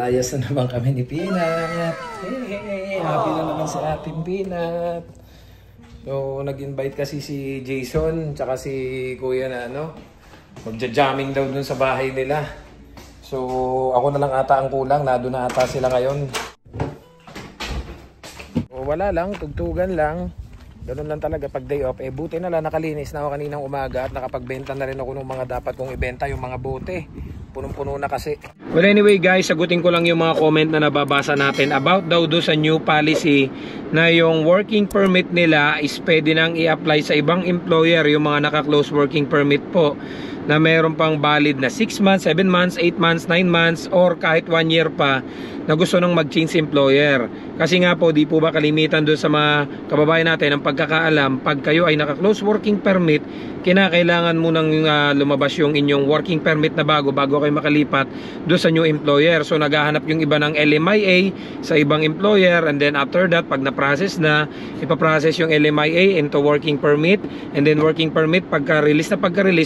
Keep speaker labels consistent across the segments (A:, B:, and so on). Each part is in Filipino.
A: Naayos na naman kami ni Peanut. Hey, happy na naman si ating Peanut. So, nag-invite kasi si Jason tsaka si Kuya na magja-jamming daw dun sa bahay nila. So, ako na lang ata ang kulang. Nado na ata sila ngayon. So, wala lang, tugtugan lang. Ganun lang talaga pag day off. Buti na lang nakalinis na ako kaninang umaga at nakapagbenta na rin ako ng mga dapat kong ibenta, yung mga bote. Punong-puno na kasi. Well anyway guys, sagutin ko lang yung mga comment na nababasa natin about daw do sa new policy na yung working permit nila is pwede nang i-apply sa ibang employer, yung mga naka-close working permit po na mayroon pang valid na 6 months, 7 months, 8 months, 9 months or kahit 1 year pa na gusto nang mag-change employer. Kasi nga po, di po ba kalimitan doon sa mga kababayan natin ang pagkakaalam, pag kayo ay naka-close working permit, kinakailangan mo nang lumabas yung inyong working permit na bago kayo makalipat doon sa new employer. So naghahanap yung iba ng LMIA sa ibang employer, and then after that, pag na-process na, ipaprocess yung LMIA into working permit, and then working permit, pagka-release,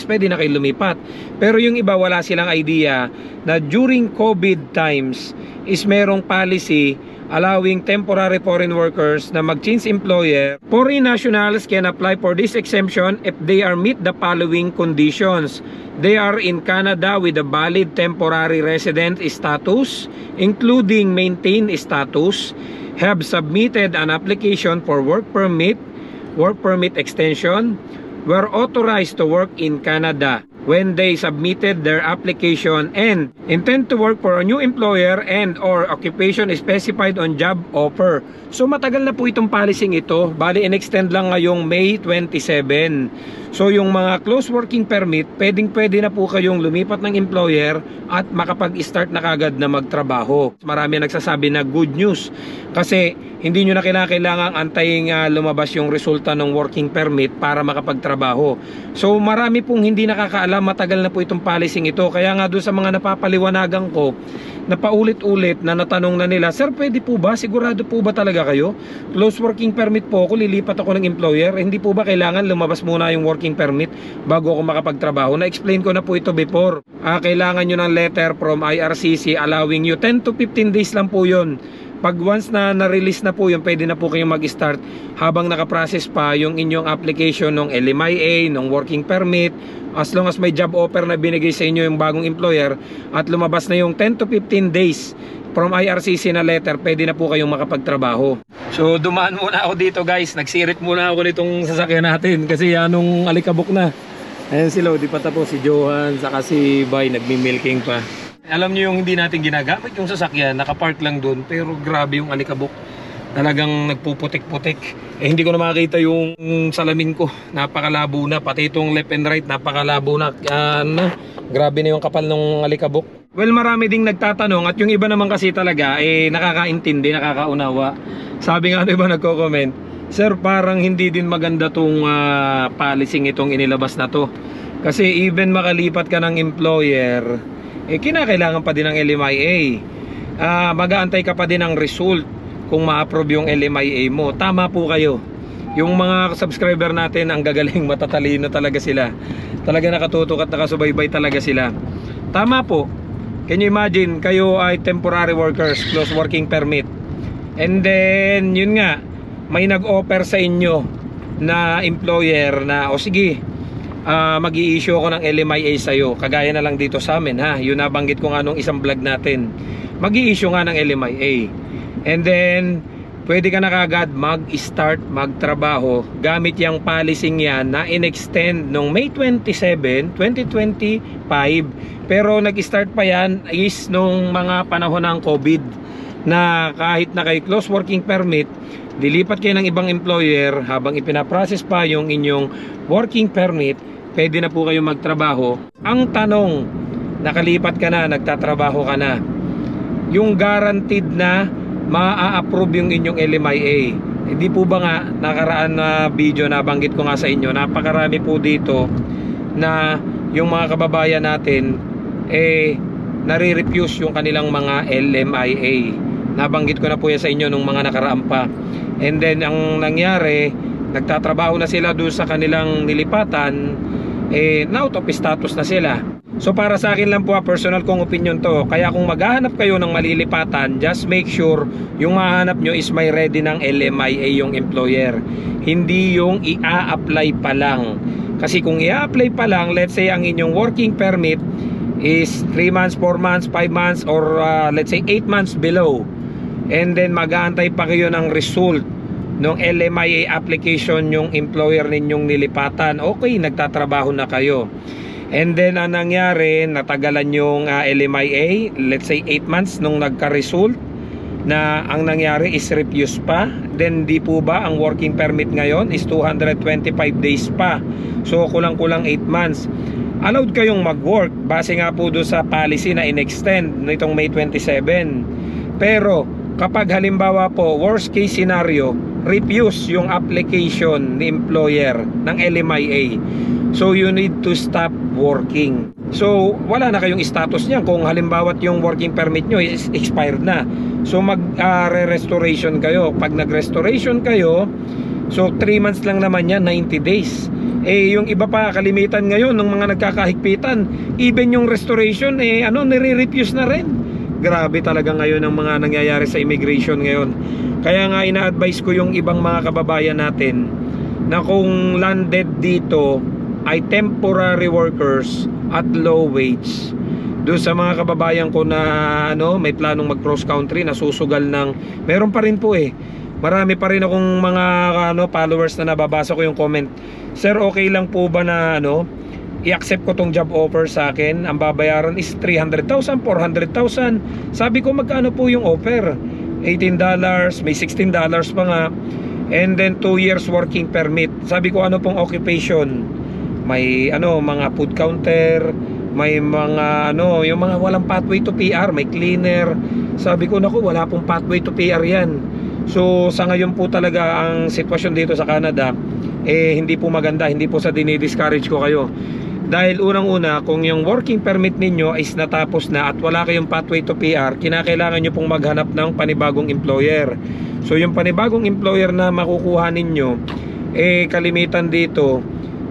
A: pwede na kayo lumipat. Pero yung iba wala silang idea na during COVID times is merong policy allowing temporary foreign workers na mag-change employer. Foreign nationals can apply for this exemption if they are meet the following conditions. They are in Canada with a valid temporary resident status, including maintained status, have submitted an application for work permit extension, were authorized to work in Canada when they submitted their application, and intend to work for a new employer and or occupation specified on job offer. So matagal na po itong policy ito. Bali in-extend lang ngayong May 27. So yung mga close working permit, pwede na po kayong lumipat ng employer at makapag-start na kagad na magtrabaho. Marami nagsasabi na good news kasi hindi nyo na kailangang antayin lumabas yung resulta ng working permit para makapagtrabaho. So marami pong hindi nakakaalam, matagal na po itong policy ito. Kaya nga doon sa mga napapaliwanagan ko, na paulit-ulit na natanong na nila, sir, pwede po ba? Sigurado po ba talaga kayo? Close working permit po ako, lilipat ako ng employer. Hindi po ba kailangan lumabas muna yung working permit bago ako makapagtrabaho? Na-explain ko na po ito before. Kailangan nyo ng letter from IRCC allowing you 10 to 15 days lang po yun. Pag once na na-release na po yun, pwede na po kayong mag-start habang nakaprocess pa yung inyong application ng LMIA, ng working permit, as long as may job offer na binigay sa inyo yung bagong employer at lumabas na yung 10 to 15 days from IRCC na letter, pwede na po kayong makapagtrabaho. So dumaan muna ako dito guys, nagsirit muna ako nitong sasakyan natin kasi anong alikabok na. Ayan sila, di pa tapos si Johan saka si Bay nagmi-milking pa. Alam niyo yung hindi natin ginagamit yung sasakyan, nakapark lang doon, pero grabe yung alikabok. Talagang nagpuputik-putik. Hindi ko na makita yung salamin ko. Napakalabo na, pati itong left and right, napakalabo na. Grabe na yung kapal ng alikabok. Well, marami ding nagtatanong at yung iba naman kasi talaga nakakaintindi, nakakaunawa. Sabi nga iba nagko-comment, sir, parang hindi din maganda tong policy itong inilabas na to. Kasi even makalipat ka ng employer, kinakailangan pa din ng LMIA. Mag-aantay ka pa din ng result kung ma-approve yung LMIA mo. Tama po kayo. Yung mga subscriber natin, ang gagaling, matatalino talaga sila. Talaga nakatutok at nakasubaybay talaga sila. Tama po. Can you imagine, kayo ay temporary workers, close working permit. And then, yun nga, may nag-offer sa inyo na employer na, o sige, mag-i-issue ako ng LMIA sa'yo. Kagaya na lang dito sa amin ha. Yun nabanggit ko nga nung isang vlog natin. Mag-i-issue nga ng LMIA. And then pwede ka na kagad mag-start magtrabaho gamit yung policy yan na in-extend nung May 27, 2025. Pero nag-start pa yan is nung mga panahon ng COVID na kahit na kay close working permit, dilipat kayo ng ibang employer habang ipinaprocess pa yung inyong working permit, pwede na po kayo magtrabaho. Ang tanong, nakalipat ka na, nagtatrabaho ka na, yung guaranteed na ma-approve yung inyong LMIA. Hindi po ba nga nakaraan na video na banggit ko nga sa inyo, napakarami po dito na yung mga kababayan natin nare-refuse yung kanilang mga LMIA. Nabanggit ko na po yan sa inyo nung mga nakaraan pa. And then ang nangyari, nagtatrabaho na sila doon sa kanilang nilipatan, na out of status na sila. So para sa akin lang po, personal kong opinion to. Kaya kung maghahanap kayo ng malilipatan, just make sure yung mahanap nyo is may ready ng LMIA yung employer. Hindi yung i-a-apply pa lang. Kasi kung i-a-apply pa lang, let's say ang inyong working permit is 3 months, 4 months, 5 months, or let's say 8 months below, and then mag-aantay pa kayo ng result ng LMIA application yung employer ninyong nilipatan, okay, nagtatrabaho na kayo. And then ang nangyari, natagalan yung LMIA, let's say 8 months nung nagka-result, na ang nangyari is refuse pa, then di po ba ang working permit ngayon is 225 days pa. So kulang-kulang 8 months. Allowed kayong mag-work base nga po doon sa policy na in-extend nitong May 27. Pero kapag halimbawa po, worst case scenario, refuse yung application ni employer ng LMIA, so you need to stop working. So wala na kayong status niyan kung halimbawa yung working permit nyo is expired na. So re-restoration kayo. Pag nag-restoration kayo, so 3 months lang naman yan, 90 days. Eh yung iba pa kalimitan ngayon ng mga nagkakahigpitan, even yung restoration nire-refuse na rin. Grabe talaga ngayon ang mga nangyayari sa immigration ngayon. Kaya nga ina-advise ko yung ibang mga kababayan natin na kung landed dito ay temporary workers at low wage. Doon sa mga kababayan ko na may planong mag cross country, nasusugal ng, meron pa rin po marami pa rin akong mga followers na nababasa ko yung comment, sir, okay lang po ba na i-accept ko tong job offer sa akin, ang babayaran is 300,000, 400,000. Sabi ko, magkano po yung offer? $18, may $16 pa nga, and then 2 years working permit. Sabi ko, ano pong occupation? May mga food counter, may mga yung mga walang pathway to PR, may cleaner. Sabi ko, naku, wala pong pathway to PR yan. So sa ngayon po talaga ang sitwasyon dito sa Canada hindi po maganda. Hindi po sa dinidiscourage ko kayo, dahil unang-una, kung yung working permit ninyo is natapos na at wala kayong pathway to PR, kinakailangan nyo pong maghanap ng panibagong employer. So yung panibagong employer na makukuha ninyo, kalimitan dito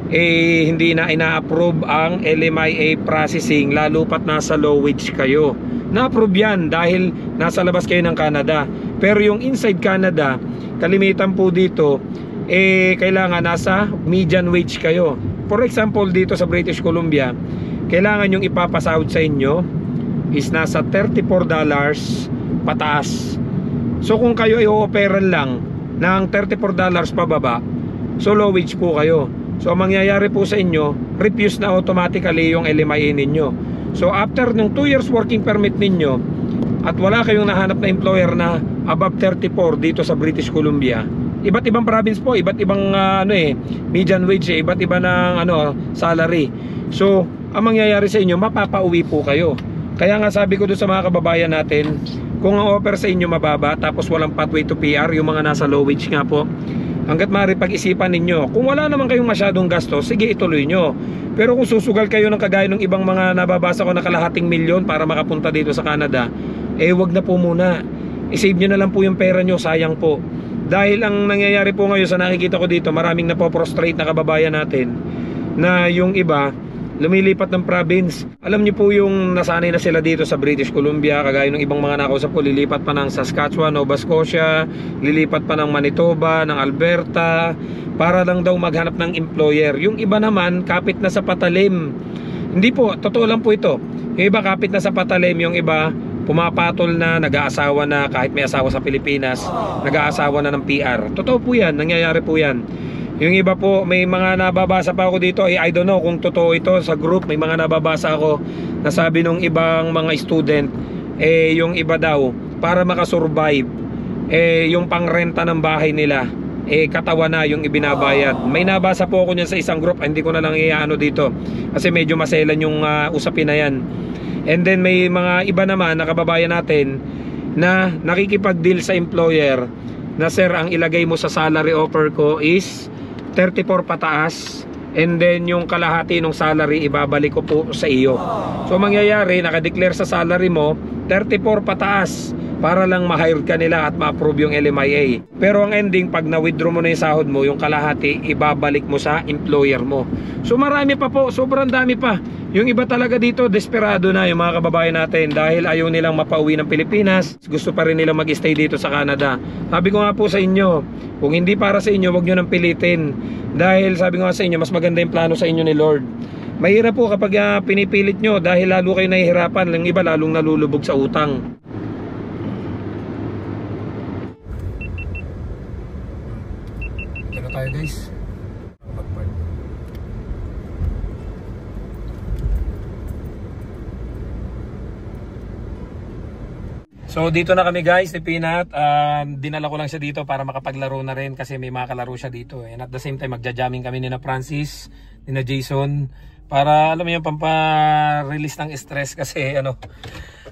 A: hindi na ina-approve ang LMIA processing, lalo pat nasa low wage kayo. Na-approve yan dahil nasa labas kayo ng Canada. Pero yung inside Canada, kalimitan po dito kailangan nasa median wage kayo. For example, dito sa British Columbia, kailangan yung ipapasahod sa inyo is nasa $34 pataas. So kung kayo i-operan lang ng $34 pababa, so low wage po kayo. So ang mangyayari po sa inyo, refuse na automatically yung LMIA ninyo. So after ng 2 years working permit ninyo at wala kayong nahanap na employer na above 34 dito sa British Columbia, iba't ibang province po, iba't ibang median wage, iba't iba ng salary. So ang mangyayari sa inyo, mapapauwi po kayo. Kaya nga sabi ko doon sa mga kababayan natin, kung ang offer sa inyo mababa tapos walang pathway to PR, yung mga nasa low wage nga po, hanggat maaari pag-isipan ninyo. Kung wala naman kayong masyadong gasto, sige, ituloy nyo. Pero kung susugal kayo ng kagaya ng ibang mga nababasa ko na kalahating milyon para makapunta dito sa Canada, wag na po muna. I-save nyo na lang po yung pera nyo, sayang po. Dahil ang nangyayari po ngayon sa nakikita ko dito, maraming napoprostrate na kababayan natin na yung iba lumilipat ng province. Alam niyo po yung nasanay na sila dito sa British Columbia, kagaya ng ibang mga nakausap ko, lilipat pa ng Saskatchewan, Nova Scotia, lilipat pa ng Manitoba, ng Alberta, para lang daw maghanap ng employer. Yung iba naman kapit na sa patalim. Hindi po, totoo lang po ito. Yung iba kapit na sa patalim, yung iba pumapatol na, nag-aasawa na, kahit may asawa sa Pilipinas, nag-aasawa na ng PR. Totoo po yan, nangyayari po yan. Yung iba po, may mga nababasa pa ako dito, I don't know kung totoo ito sa group, may mga nababasa ako na sabi nung ibang mga student, yung iba daw, para makasurvive, yung pangrenta ng bahay nila, katawan na yung ibinabayad. May nabasa po ako niyan sa isang group, hindi ko na lang iaano dito, kasi medyo maselan yung usapin na yan. And then may mga iba naman na kababayan natin na nakikipag-deal sa employer na, sir, ang ilagay mo sa salary offer ko is 34 pataas, and then yung kalahati ng salary ibabalik ko po sa iyo. So mangyayari, nakadeclare sa salary mo 34 pataas, para lang ma-hire ka nila at ma-approve yung LMIA. Pero ang ending, pag na-withdraw mo na yung sahod mo, yung kalahati ibabalik mo sa employer mo. So marami pa po, sobrang dami pa. Yung iba talaga dito, desperado na yung mga kababayan natin dahil ayaw nilang mapauwi ng Pilipinas. Gusto pa rin nilang mag-stay dito sa Canada. Sabi ko nga po sa inyo, kung hindi para sa inyo, wag nyo nang pilitin. Dahil sabi ko nga sa inyo, mas maganda yung plano sa inyo ni Lord. Mahirap po kapag pinipilit nyo dahil lalo kayo nahihirapan. Yung iba lalong nalulubog sa utang. Dito na tayo guys. So dito na kami guys ni Peanut. Dinala ko lang siya dito para makapaglaro na rin kasi may mga kalaro siya dito. And at the same time magja-jamming kami ni na Francis, ni na Jason para alam mo yung pampa-release ng stress kasi ano,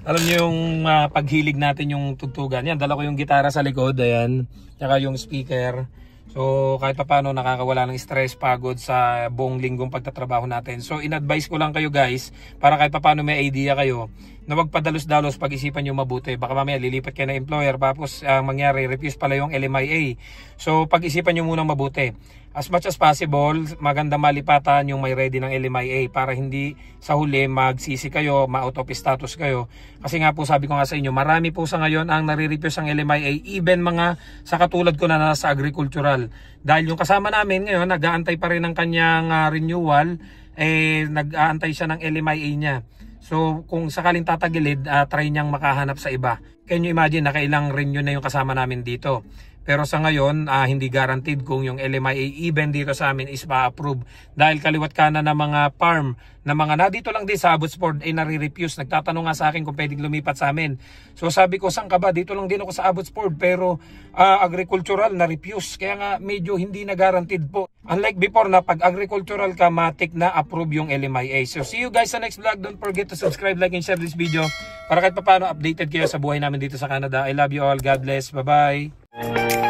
A: alam niyo yung paghilig natin yung tugtugan. Yan, dala ko yung gitara sa likod, ayan, tsaka yung speaker. So kahit paano nakakawala ng stress, pagod sa buong linggong pagtatrabaho natin. So in-advise ko lang kayo guys para kahit paano may idea kayo na wag padalos-dalos, pag-isipan nyo mabuti. Baka mamaya lilipat kayo ng employer tapos mangyari refuse pala yung LMIA. So pag-isipan nyo muna mabuti. As much as possible, maganda malipatan yung may ready ng LMIA para hindi sa huli magsisi kayo, ma-out of status kayo. Kasi nga po sabi ko nga sa inyo, marami po sa ngayon ang nare-refuse ang LMIA, even mga sa katulad ko na nasa agricultural. Dahil yung kasama namin ngayon, nag-aantay pa rin ng kanyang renewal, nag-aantay siya ng LMIA niya. So kung sakaling tatagilid, try niyang makahanap sa iba. Can you imagine, nakailang renew na yung kasama namin dito. Pero sa ngayon, hindi guaranteed kung yung LMIA even dito sa amin is ma-approve. Dahil kaliwat kanan ng mga farm, na mga nadito lang din sa Abbotsford ay nare-refuse. Nagtatanong nga sa akin kung pwedeng lumipat sa amin. So sabi ko, saan ka ba? Dito lang din ako sa Abbotsford pero agricultural na-refuse. Kaya nga medyo hindi na guaranteed po. Unlike before na pag agricultural ka, matik na approve yung LMIA. So see you guys sa next vlog. Don't forget to subscribe, like, and share this video para kahit paano updated kayo sa buhay namin dito sa Canada. I love you all. God bless. Bye-bye.